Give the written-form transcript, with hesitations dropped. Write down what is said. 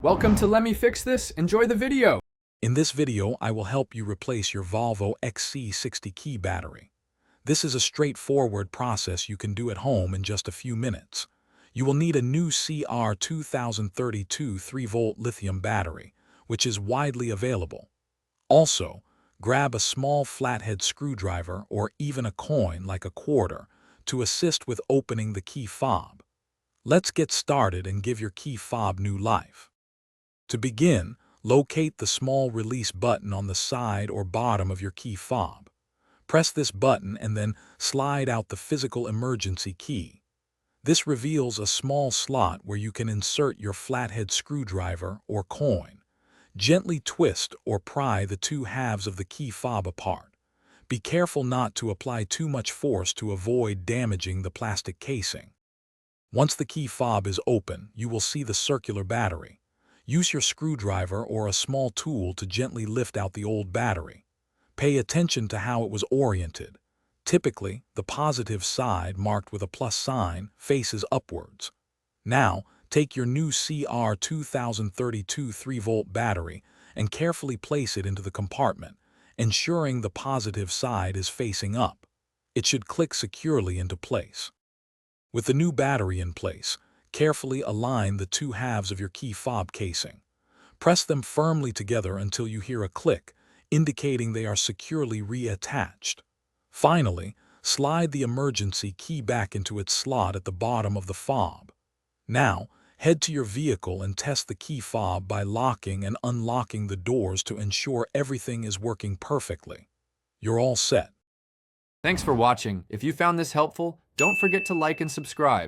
Welcome to Let Me Fix This. Enjoy the video. In this video, I will help you replace your Volvo XC60 key battery. This is a straightforward process you can do at home in just a few minutes. You will need a new CR2032 3-volt lithium battery, which is widely available. Also, grab a small flathead screwdriver or even a coin like a quarter to assist with opening the key fob. Let's get started and give your key fob new life. To begin, locate the small release button on the side or bottom of your key fob. Press this button and then slide out the physical emergency key. This reveals a small slot where you can insert your flathead screwdriver or coin. Gently twist or pry the two halves of the key fob apart. Be careful not to apply too much force to avoid damaging the plastic casing. Once the key fob is open, you will see the circular battery. Use your screwdriver or a small tool to gently lift out the old battery. Pay attention to how it was oriented. Typically, the positive side, marked with a plus sign, faces upwards. Now, take your new CR2032 3-volt battery and carefully place it into the compartment, ensuring the positive side is facing up. It should click securely into place. With the new battery in place, carefully align the two halves of your key fob casing. Press them firmly together until you hear a click, indicating they are securely reattached. Finally, slide the emergency key back into its slot at the bottom of the fob. Now, head to your vehicle and test the key fob by locking and unlocking the doors to ensure everything is working perfectly. You're all set. Thanks for watching. If you found this helpful, don't forget to like and subscribe.